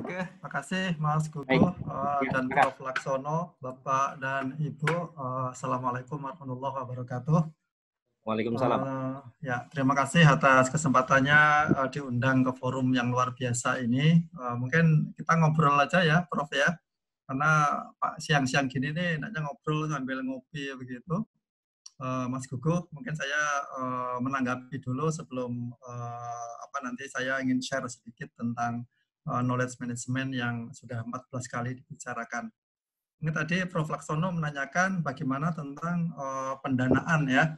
Oke, makasih Mas Baik, Gugu ya, dan Kak. Prof. Laksono, Bapak dan Ibu. Assalamualaikum warahmatullahi wabarakatuh. Waalaikumsalam. Ya, terima kasih atas kesempatannya diundang ke forum yang luar biasa ini. Mungkin kita ngobrol aja ya, Prof ya, karena Pak siang-siang gini nih, enaknya ngobrol sambil ngopi begitu. Mas Gugu, mungkin saya menanggapi dulu sebelum nanti saya ingin share sedikit tentang knowledge management yang sudah 14 kali dibicarakan. Ini tadi Prof. Laksono menanyakan bagaimana tentang pendanaan ya.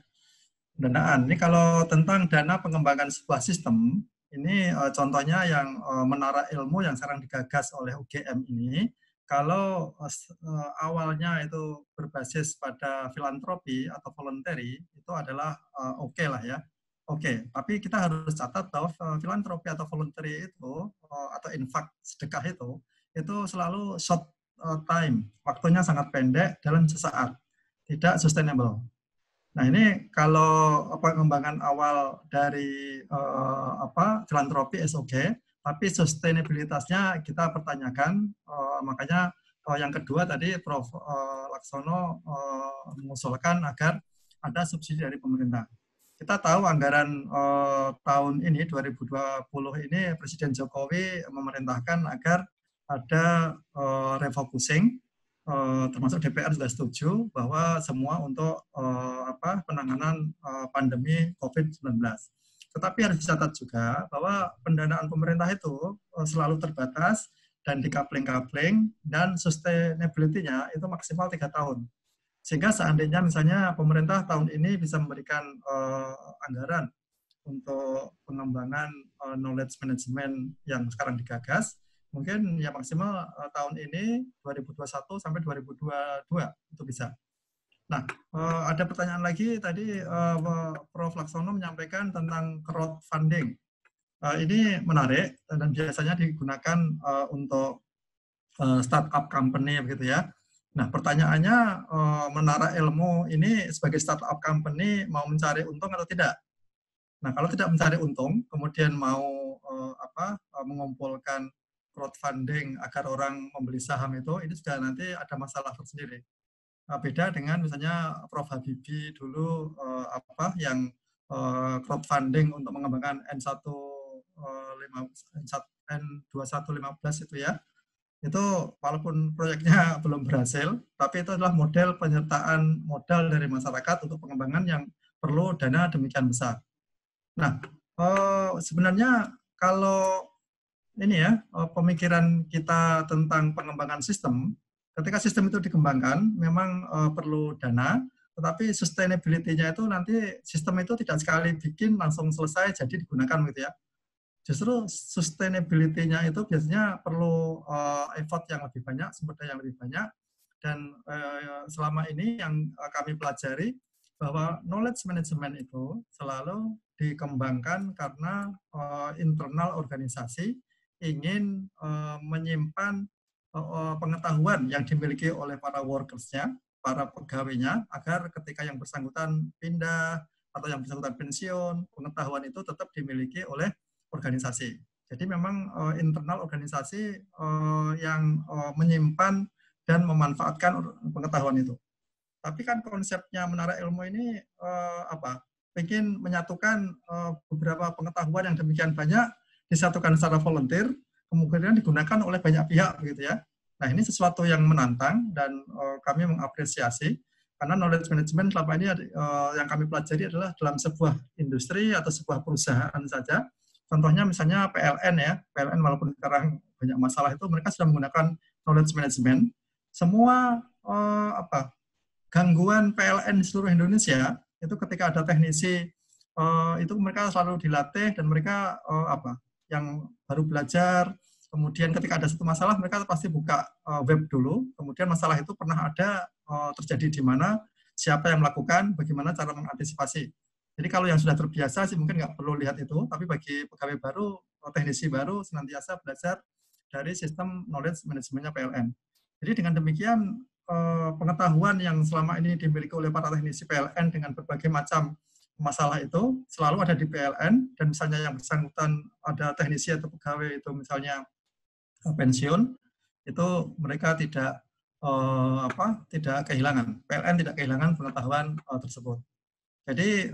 Pendanaan. Ini kalau tentang dana pengembangan sebuah sistem, ini contohnya yang menara ilmu yang sekarang digagas oleh UGM ini, kalau awalnya itu berbasis pada filantropi atau voluntary, itu adalah oke lah ya. Oke, tapi kita harus catat bahwa filantropi atau voluntary itu, atau infak sedekah itu selalu short time, waktunya sangat pendek dalam sesaat, tidak sustainable. Nah ini kalau pengembangan awal dari filantropi SOG, tapi sustainabilitasnya kita pertanyakan. Makanya yang kedua tadi Prof. Laksono mengusulkan agar ada subsidi dari pemerintah. Kita tahu anggaran tahun ini 2020 ini Presiden Jokowi memerintahkan agar ada refocusing, termasuk DPR sudah setuju bahwa semua untuk penanganan pandemi COVID-19. Tetapi harus dicatat juga bahwa pendanaan pemerintah itu selalu terbatas dan dikapling-kapling, dan sustainability-nya itu maksimal 3 tahun. Sehingga seandainya misalnya pemerintah tahun ini bisa memberikan anggaran untuk pengembangan knowledge management yang sekarang digagas, mungkin ya maksimal tahun ini 2021 sampai 2022 itu bisa. Nah, ada pertanyaan lagi tadi Prof. Laksono menyampaikan tentang crowdfunding. Ini menarik dan biasanya digunakan untuk startup company begitu ya. Nah, pertanyaannya, menara ilmu ini sebagai startup company mau mencari untung atau tidak? Nah, kalau tidak mencari untung, kemudian mau mengumpulkan crowdfunding agar orang membeli saham ini sudah nanti ada masalah tersendiri. Beda dengan misalnya Prof. Habibie dulu yang crowdfunding untuk mengembangkan N2115 itu ya. Itu walaupun proyeknya belum berhasil, tapi itu adalah model penyertaan modal dari masyarakat untuk pengembangan yang perlu dana demikian besar. Nah, sebenarnya kalau ini ya, pemikiran kita tentang pengembangan sistem, ketika sistem itu dikembangkan, memang perlu dana, tetapi sustainability-nya itu nanti sistem itu tidak sekali bikin langsung selesai jadi digunakan gitu ya. Justru sustainability-nya itu biasanya perlu effort yang lebih banyak, sumber daya yang lebih banyak, dan selama ini yang kami pelajari bahwa knowledge management itu selalu dikembangkan karena internal organisasi ingin menyimpan pengetahuan yang dimiliki oleh para workers-nya, para pegawainya, agar ketika yang bersangkutan pindah atau yang bersangkutan pensiun, pengetahuan itu tetap dimiliki oleh organisasi. Jadi memang internal organisasi yang menyimpan dan memanfaatkan pengetahuan itu. Tapi kan konsepnya menara ilmu ini ingin menyatukan beberapa pengetahuan yang demikian banyak, disatukan secara volunteer, kemudian digunakan oleh banyak pihak begitu ya. Nah ini sesuatu yang menantang dan kami mengapresiasi, karena knowledge management selama ini yang kami pelajari adalah dalam sebuah industri atau sebuah perusahaan saja. Contohnya misalnya PLN ya, PLN walaupun sekarang banyak masalah itu, mereka sudah menggunakan knowledge management. Semua gangguan PLN di seluruh Indonesia itu ketika ada teknisi itu mereka selalu dilatih, dan mereka yang baru belajar, kemudian ketika ada satu masalah mereka pasti buka web dulu, kemudian masalah itu pernah ada terjadi di mana, siapa yang melakukan, bagaimana cara mengantisipasi. Jadi kalau yang sudah terbiasa sih mungkin nggak perlu lihat itu, tapi bagi pegawai baru, teknisi baru, senantiasa belajar dari sistem knowledge manajemennya PLN. Jadi dengan demikian pengetahuan yang selama ini dimiliki oleh para teknisi PLN dengan berbagai macam masalah itu selalu ada di PLN, dan misalnya yang bersangkutan ada teknisi atau pegawai itu misalnya pensiun, itu mereka tidak kehilangan, PLN tidak kehilangan pengetahuan tersebut. Jadi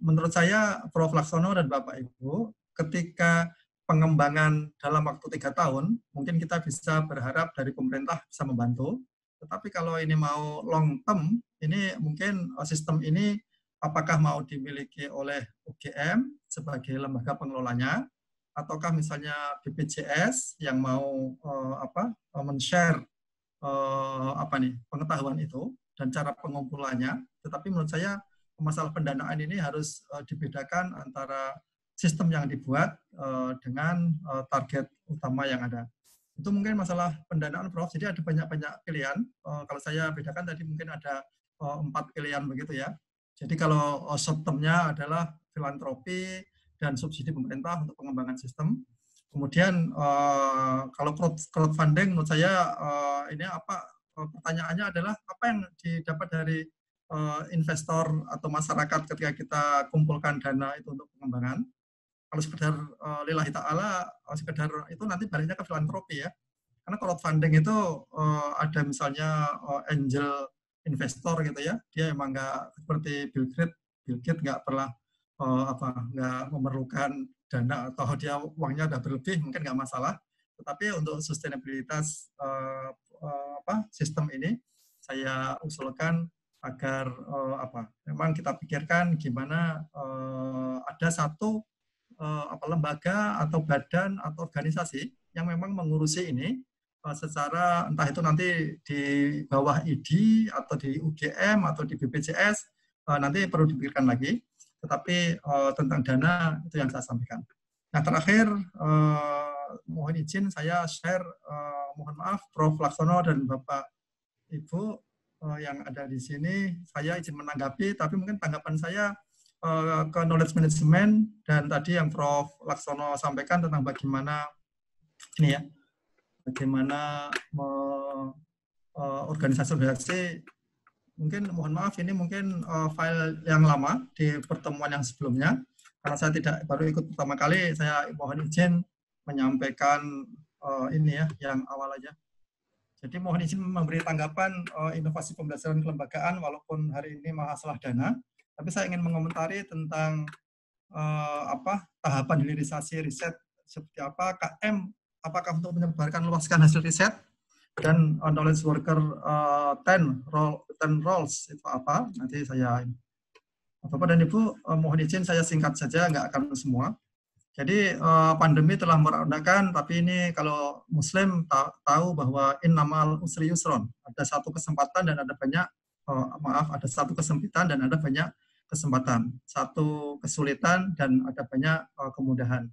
menurut saya Prof. Laksono dan Bapak Ibu, ketika pengembangan dalam waktu 3 tahun, mungkin kita bisa berharap dari pemerintah bisa membantu. Tetapi kalau ini mau long term, ini mungkin sistem ini apakah mau dimiliki oleh UGM sebagai lembaga pengelolanya, ataukah misalnya BPJS yang mau men-share pengetahuan itu dan cara pengumpulannya. Tetapi menurut saya masalah pendanaan ini harus dibedakan antara sistem yang dibuat dengan target utama yang ada. Itu mungkin masalah pendanaan, Prof. Jadi ada banyak-banyak pilihan. Kalau saya bedakan tadi mungkin ada 4 pilihan begitu ya. Jadi kalau short term-nya adalah filantropi dan subsidi pemerintah untuk pengembangan sistem. Kemudian kalau crowdfunding menurut saya ini pertanyaannya adalah apa yang didapat dari investor atau masyarakat ketika kita kumpulkan dana itu untuk pengembangan. Kalau sekedar lillahi ta'ala, sekedar itu nanti baliknya ke filantropi ya. Karena crowdfunding itu ada misalnya angel investor gitu ya, dia emang nggak seperti Bill Gates nggak pernah nggak memerlukan dana atau dia uangnya udah berlebih mungkin nggak masalah. Tetapi untuk sustainabilitas sistem ini saya usulkan agar memang kita pikirkan gimana ada satu lembaga atau badan atau organisasi yang memang mengurusi ini secara entah itu nanti di bawah ID atau di UGM atau di BPJS nanti perlu dipikirkan lagi. Tetapi tentang dana itu yang saya sampaikan. Nah terakhir mohon izin saya share, mohon maaf Prof. Laksono dan Bapak Ibu yang ada di sini, saya izin menanggapi, tapi mungkin tanggapan saya ke knowledge management dan tadi yang Prof. Laksono sampaikan tentang bagaimana ini ya, bagaimana organisasi-organisasi, mungkin mohon maaf ini mungkin file yang lama di pertemuan yang sebelumnya, karena saya tidak baru ikut pertama kali, saya mohon izin menyampaikan ini ya, yang awal aja. Jadi mohon izin memberi tanggapan inovasi pembelajaran kelembagaan walaupun hari ini masalah dana, tapi saya ingin mengomentari tentang tahapan hilirisasi riset seperti apa, KM apakah untuk menyebarkan luaskan hasil riset, dan knowledge worker 10 roles itu apa, nanti saya Bapak dan Ibu mohon izin saya singkat saja, nggak akan semua. Jadi pandemi telah meredakan, tapi ini kalau Muslim tahu bahwa innamal usri yusron, ada satu kesempatan dan ada banyak ada satu kesempitan dan ada banyak kesempatan, satu kesulitan dan ada banyak kemudahan.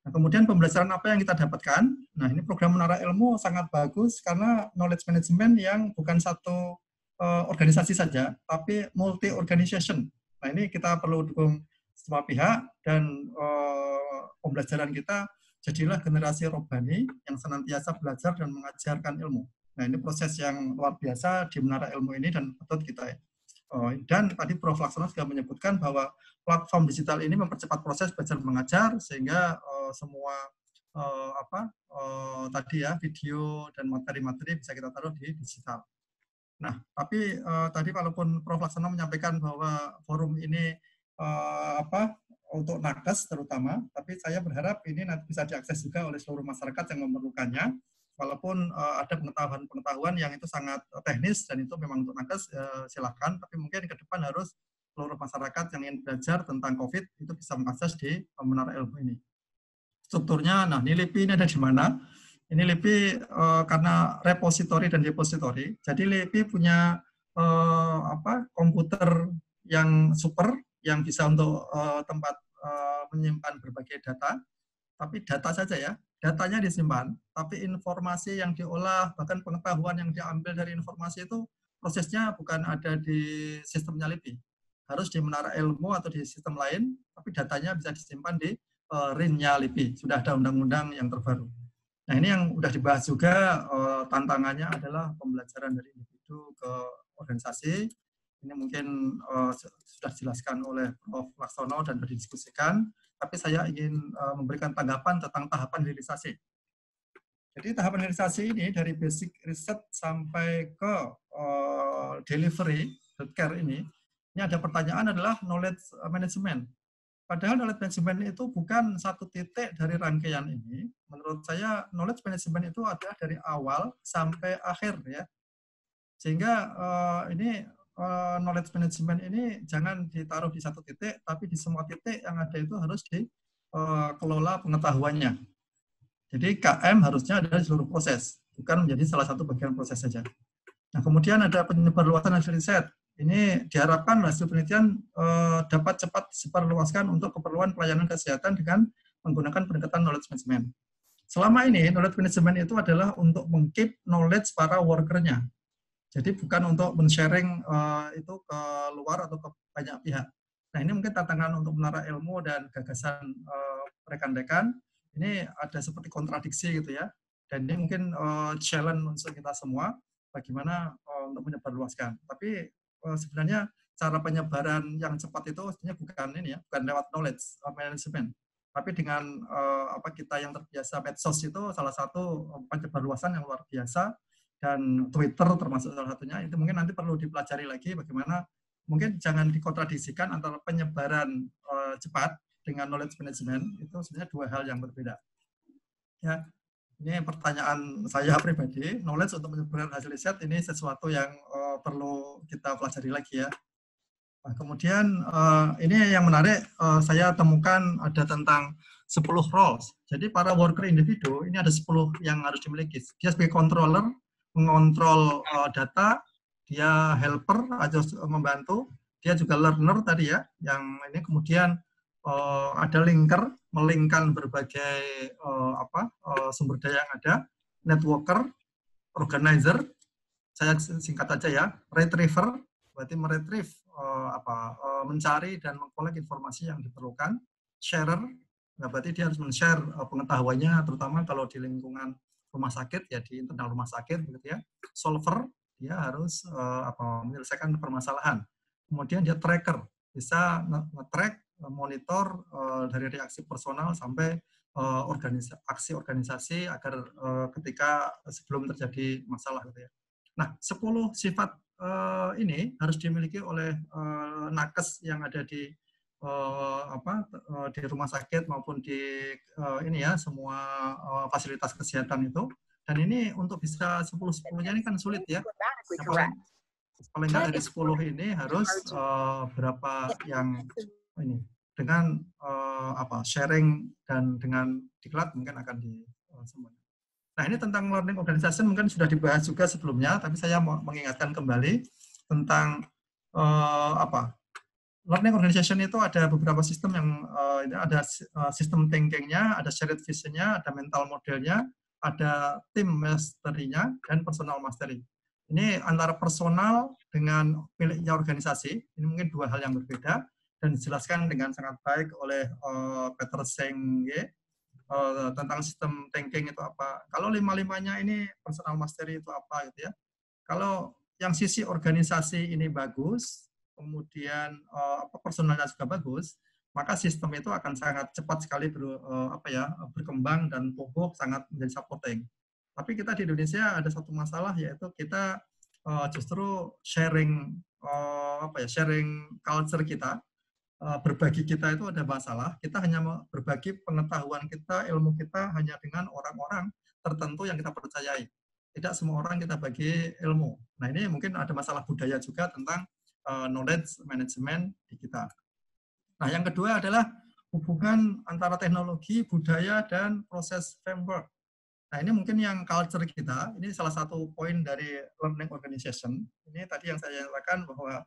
Nah, kemudian pembelajaran apa yang kita dapatkan? Nah, ini program Menara Ilmu sangat bagus karena knowledge management yang bukan satu organisasi saja, tapi multi organization. Nah, ini kita perlu dukung semua pihak dan pembelajaran kita jadilah generasi robbani yang senantiasa belajar dan mengajarkan ilmu. Nah, ini proses yang luar biasa di Menara Ilmu ini dan patut kita dan tadi Prof. Laksono juga menyebutkan bahwa platform digital ini mempercepat proses belajar mengajar sehingga semua tadi ya video dan materi-materi bisa kita taruh di digital. Nah, tapi tadi walaupun Prof. Laksono menyampaikan bahwa forum ini untuk nakes terutama, tapi saya berharap ini nanti bisa diakses juga oleh seluruh masyarakat yang memerlukannya. Walaupun ada pengetahuan yang itu sangat teknis dan itu memang untuk nakes silakan, tapi mungkin ke depan harus seluruh masyarakat yang ingin belajar tentang COVID itu bisa mengakses di Menara Ilmu ini. Strukturnya, nah ini LIPI ini ada di mana? Ini LIPI karena repositori dan depositori, jadi LIPI punya komputer yang super, yang bisa untuk tempat menyimpan berbagai data, tapi data saja ya, datanya disimpan, tapi informasi yang diolah, bahkan pengetahuan yang diambil dari informasi itu prosesnya bukan ada di sistemnya LIPI, harus di Menara Ilmu atau di sistem lain, tapi datanya bisa disimpan di RIN-nya LIPI, sudah ada undang-undang yang terbaru. Nah ini yang sudah dibahas juga, tantangannya adalah pembelajaran dari individu ke organisasi. Ini mungkin sudah dijelaskan oleh Prof. Laksono dan sudah didiskusikan, tapi saya ingin memberikan tanggapan tentang tahapan hilirisasi. Jadi tahapan hilirisasi ini dari basic riset sampai ke delivery healthcare ini ada pertanyaan adalah knowledge management. Padahal knowledge management itu bukan satu titik dari rangkaian ini. Menurut saya knowledge management itu adalah dari awal sampai akhir ya. Sehingga ini knowledge management ini jangan ditaruh di satu titik, tapi di semua titik yang ada itu harus dikelola pengetahuannya. Jadi KM harusnya ada di seluruh proses, bukan menjadi salah satu bagian proses saja. Nah, kemudian ada penyebarluasan hasil riset. Ini diharapkan hasil penelitian dapat cepat disebarluaskan untuk keperluan pelayanan kesehatan dengan menggunakan pendekatan knowledge management. Selama ini, knowledge management itu adalah untuk meng-keep knowledge para worker-nya. Jadi bukan untuk men-sharing itu ke luar atau ke banyak pihak. Nah, ini mungkin tantangan untuk menara ilmu dan gagasan rekan-rekan. Ini ada seperti kontradiksi gitu ya. Dan ini mungkin challenge untuk kita semua, bagaimana untuk menyebarluaskan. Tapi sebenarnya cara penyebaran yang cepat itu sebenarnya bukan ini ya, bukan lewat knowledge management. Tapi dengan kita yang terbiasa medsos itu salah satu penyebarluasan yang luar biasa, dan Twitter termasuk salah satunya, itu mungkin nanti perlu dipelajari lagi bagaimana mungkin jangan dikontradiksikan antara penyebaran cepat dengan knowledge management, itu sebenarnya dua hal yang berbeda. Ya, ini pertanyaan saya pribadi, knowledge untuk menyebarkan hasil riset ini sesuatu yang perlu kita pelajari lagi ya. Nah, kemudian ini yang menarik, saya temukan ada tentang 10 roles. Jadi para worker individu ini ada 10 yang harus dimiliki. Dia sebagai controller, mengontrol data, dia helper atau membantu, dia juga learner tadi ya, yang ini kemudian ada linker, melingkan berbagai sumber daya yang ada, networker, organizer, saya singkat aja ya, retriever, berarti meretrieve mencari dan mengkolek informasi yang diperlukan, sharer, nah berarti dia harus men-share pengetahuannya, terutama kalau di lingkungan rumah sakit ya, di internal rumah sakit begitu ya. Solver, dia harus menyelesaikan permasalahan. Kemudian dia tracker, bisa nge-track, monitor dari reaksi personal sampai aksi organisasi agar ketika sebelum terjadi masalah gitu ya. Nah, 10 sifat ini harus dimiliki oleh nakes yang ada di di rumah sakit maupun di ini ya semua fasilitas kesehatan itu. Dan ini untuk bisa 10-10-nya ini kan sulit ya. Yang paling nggak dari 10 ini harus berapa yang ini dengan sharing dan dengan diklat mungkin akan di semuanya. Nah, ini tentang learning organization mungkin sudah dibahas juga sebelumnya, tapi saya mau mengingatkan kembali tentang learning organization itu ada beberapa sistem yang ada sistem thinking-nya, ada shared vision-nya, ada mental model-nya, ada team mastery-nya, dan personal mastery. Ini antara personal dengan miliknya organisasi, ini mungkin dua hal yang berbeda, dan dijelaskan dengan sangat baik oleh Peter Senge, tentang sistem thinking itu apa. Kalau lima-limanya ini personal mastery itu apa gitu ya. Kalau yang sisi organisasi ini bagus, kemudian personalnya juga bagus, maka sistem itu akan sangat cepat sekali berkembang dan tumbuh sangat menjadi supporting. Tapi kita di Indonesia ada satu masalah, yaitu kita justru sharing sharing culture kita, berbagi kita itu ada masalah. Kita hanya berbagi pengetahuan kita, ilmu kita hanya dengan orang-orang tertentu yang kita percayai. Tidak semua orang kita bagi ilmu. Nah, ini mungkin ada masalah budaya juga tentang knowledge management di kita. Nah, yang kedua adalah hubungan antara teknologi, budaya, dan proses framework. Nah, ini mungkin yang culture kita, ini salah satu poin dari learning organization. Ini tadi yang saya katakan bahwa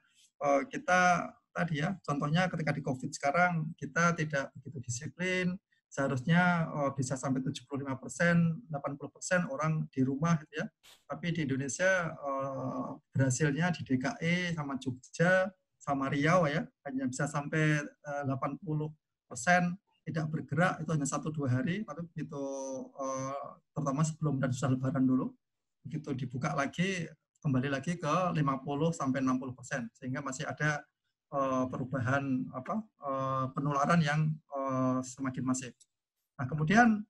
kita tadi ya, contohnya ketika di COVID sekarang, kita tidak begitu disiplin, seharusnya bisa sampai 75%, 80% orang di rumah gitu ya. Tapi di Indonesia berhasilnya di DKI sama Jogja sama Riau ya, hanya bisa sampai 80% tidak bergerak, itu hanya 1-2 hari, tapi begitu terutama sebelum dan sesudah Lebaran dulu, begitu dibuka lagi, kembali lagi ke 50-60%, sehingga masih ada perubahan penularan yang semakin masif. Nah, kemudian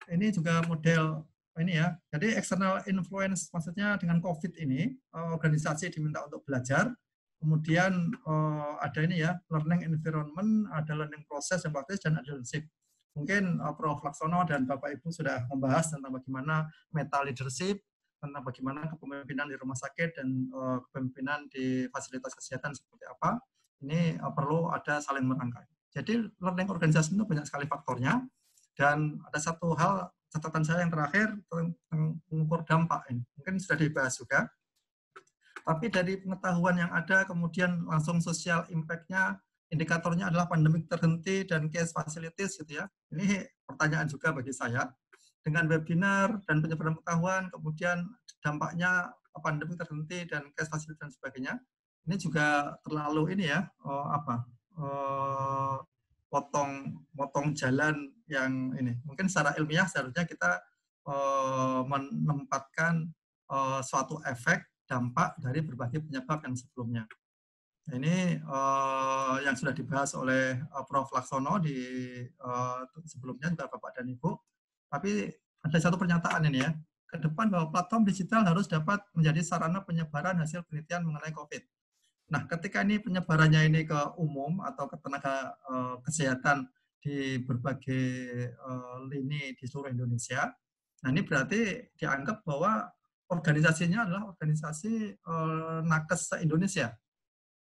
ini juga model ini ya. Jadi external influence maksudnya dengan COVID ini organisasi diminta untuk belajar. Kemudian ada ini ya, learning environment, ada learning process yang praktis dan ada leadership. Mungkin Prof. Laksono dan Bapak Ibu sudah membahas tentang bagaimana meta leadership, tentang bagaimana kepemimpinan di rumah sakit dan kepemimpinan di fasilitas kesehatan seperti apa. Ini perlu ada saling merangkai. Jadi learning organisasi itu banyak sekali faktornya. Dan ada satu hal catatan saya yang terakhir tentang mengukur dampak ini. Mungkin sudah dibahas juga. Tapi dari pengetahuan yang ada, kemudian langsung social impact-nya, indikatornya adalah pandemik terhenti dan case facilities gitu ya. Ini pertanyaan juga bagi saya. Dengan webinar dan penyebaran pengetahuan, kemudian dampaknya pandemik terhenti dan case facilities dan sebagainya. Ini juga terlalu ini ya, potong jalan yang ini. Mungkin secara ilmiah seharusnya kita menempatkan suatu efek dampak dari berbagai penyebab yang sebelumnya. Ini yang sudah dibahas oleh Prof. Laksono di sebelumnya juga Bapak dan Ibu. Tapi ada satu pernyataan ini ya, ke depan bahwa platform digital harus dapat menjadi sarana penyebaran hasil penelitian mengenai COVID. Nah, ketika ini penyebarannya ini ke umum atau ke tenaga kesehatan di berbagai lini di seluruh Indonesia, nah ini berarti dianggap bahwa organisasinya adalah organisasi nakes se-Indonesia.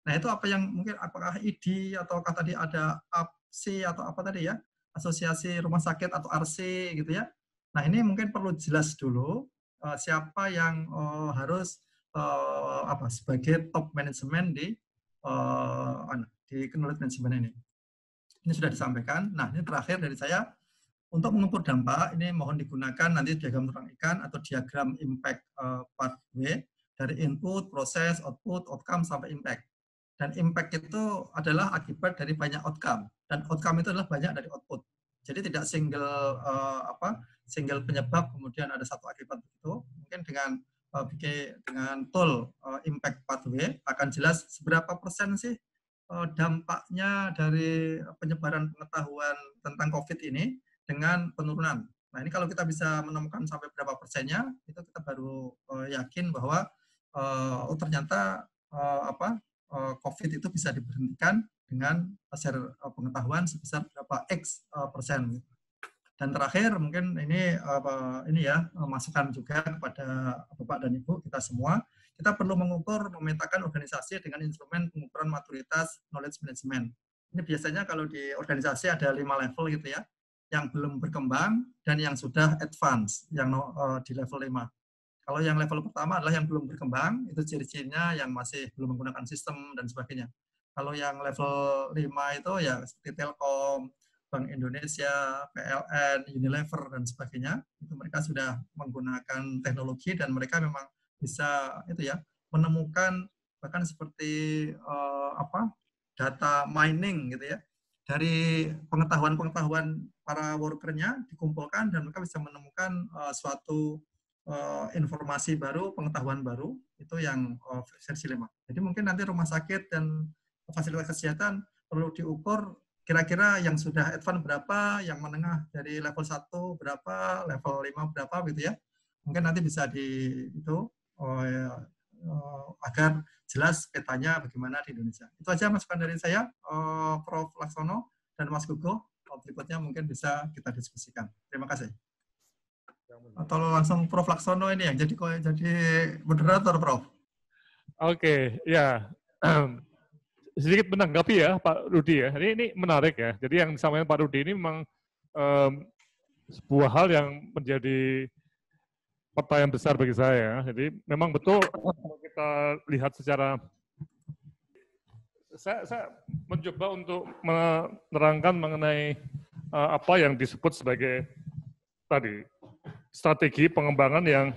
Nah, itu apa yang mungkin apakah ID atau tadi ada APSI atau apa tadi ya, Asosiasi Rumah Sakit atau RC gitu ya. Nah, ini mungkin perlu jelas dulu siapa yang harus sebagai top manajemen di knowledge management ini. Ini sudah disampaikan. Nah, ini terakhir dari saya. Untuk mengukur dampak, ini mohon digunakan nanti diagram terang ikan atau diagram impact pathway dari input, proses, output, outcome, sampai impact. Dan impact itu adalah akibat dari banyak outcome. Dan outcome itu adalah banyak dari output. Jadi tidak single penyebab, kemudian ada satu akibat itu. Mungkin dengan tool impact pathway akan jelas seberapa persen sih dampaknya dari penyebaran pengetahuan tentang COVID ini dengan penurunan. Nah, ini kalau kita bisa menemukan sampai berapa persennya, itu kita baru yakin bahwa ternyata COVID itu bisa diberhentikan dengan share pengetahuan sebesar berapa X persen. Dan terakhir mungkin ini masukan juga kepada Bapak dan Ibu kita semua. Kita perlu memetakan organisasi dengan instrumen pengukuran maturitas knowledge management. Ini biasanya kalau di organisasi ada 5 level gitu ya, yang belum berkembang dan yang sudah advance, yang di level 5. Kalau yang level pertama adalah yang belum berkembang, itu ciri-cirinya yang masih belum menggunakan sistem dan sebagainya. Kalau yang level 5 itu ya seperti Telkom, Bank Indonesia, PLN, Unilever, dan sebagainya, itu mereka sudah menggunakan teknologi dan mereka memang bisa menemukan bahkan seperti data mining gitu ya, dari pengetahuan-pengetahuan para workernya dikumpulkan dan mereka bisa menemukan suatu informasi baru, pengetahuan baru, itu yang versi 5. Jadi mungkin nanti rumah sakit dan fasilitas kesehatan perlu diukur kira-kira yang sudah advance berapa, yang menengah dari level 1 berapa, level 5 berapa gitu ya. Mungkin nanti bisa agar jelas petanya bagaimana di Indonesia. Itu aja masukan dari saya, Prof. Laksono dan Mas Gugo. Berikutnya mungkin bisa kita diskusikan. Terima kasih. Atau langsung Prof. Laksono ini yang jadi moderator, Prof. Oke, ya. Sedikit menanggapi ya Pak Rudi ya. Ini menarik ya. Jadi yang disampaikan Pak Rudi ini memang sebuah hal yang menjadi pertanyaan besar bagi saya. Jadi memang betul kalau kita lihat secara, saya mencoba untuk menerangkan mengenai apa yang disebut sebagai tadi strategi pengembangan yang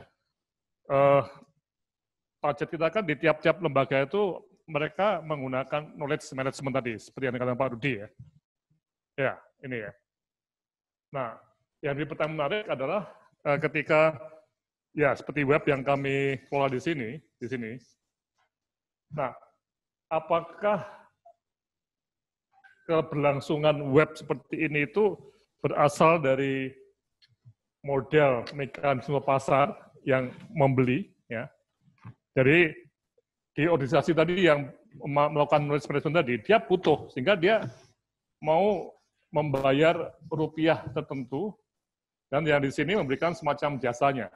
target kita kan di tiap-tiap lembaga itu mereka menggunakan knowledge management tadi, seperti yang dikatakan Pak Rudi ya. Ya, ini ya. Nah, yang pertama menarik adalah ketika ya seperti web yang kami kelola di sini. Nah, apakah keberlangsungan web seperti ini itu berasal dari model mekanisme pasar yang membeli, ya. Jadi di organisasi tadi yang melakukan knowledge management tadi, dia butuh, sehingga dia mau membayar rupiah tertentu, dan yang di sini memberikan semacam jasanya.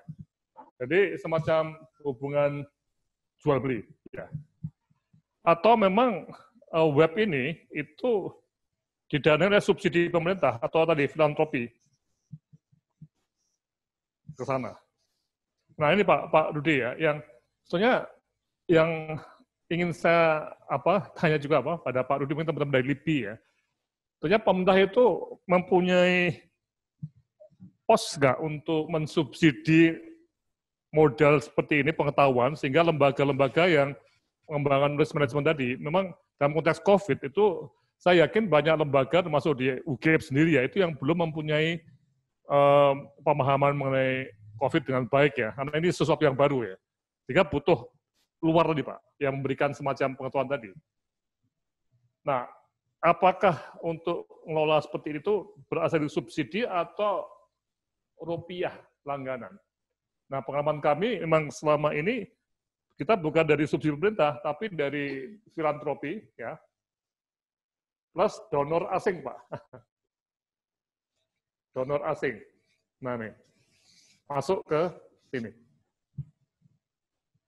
Jadi semacam hubungan jual beli. Ya. Atau memang web ini itu didanai oleh subsidi pemerintah atau tadi filantropi ke sana. Nah ini Pak Rudi ya, yang sebetulnya yang ingin saya tanya juga pada Pak Rudi, mungkin teman-teman dari LIPI ya. Sebetulnya pemerintah itu mempunyai pos nggak untuk mensubsidi modal seperti ini, pengetahuan, sehingga lembaga-lembaga yang mengembangkan risk management tadi, memang dalam konteks COVID itu saya yakin banyak lembaga termasuk di UGM sendiri ya, itu yang belum mempunyai pemahaman mengenai COVID dengan baik ya, karena ini sesuatu yang baru ya, sehingga butuh luar tadi Pak, yang memberikan semacam pengetahuan tadi. Nah, apakah untuk mengelola seperti itu berasal dari subsidi atau rupiah langganan? Nah, pengalaman kami memang selama ini kita bukan dari subsidi pemerintah, tapi dari filantropi, ya, plus donor asing, Pak. Donor asing. Nah, nih, masuk ke sini.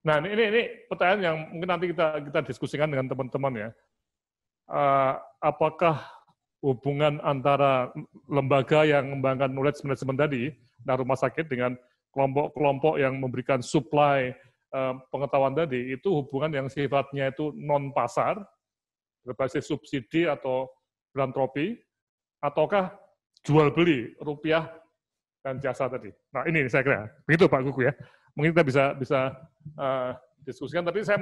Nah, ini pertanyaan yang mungkin nanti kita diskusikan dengan teman-teman ya. Apakah hubungan antara lembaga yang mengembangkan knowledge management tadi, dan rumah sakit dengan kelompok-kelompok yang memberikan supply pengetahuan tadi, itu hubungan yang sifatnya itu non-pasar, berbasis subsidi atau filantropi, ataukah jual-beli rupiah dan jasa tadi. Nah ini saya kira, begitu Pak Kuku ya. Mungkin kita bisa diskusikan, tapi saya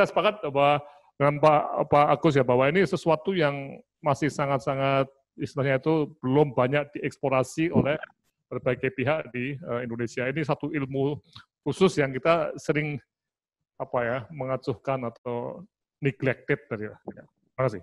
sepakat bahwa dengan Pak Agus ya, bahwa ini sesuatu yang masih sangat-sangat istilahnya itu belum banyak dieksplorasi oleh berbagai pihak di Indonesia. Ini satu ilmu khusus yang kita sering mengacuhkan atau neglected tadi. Terima kasih.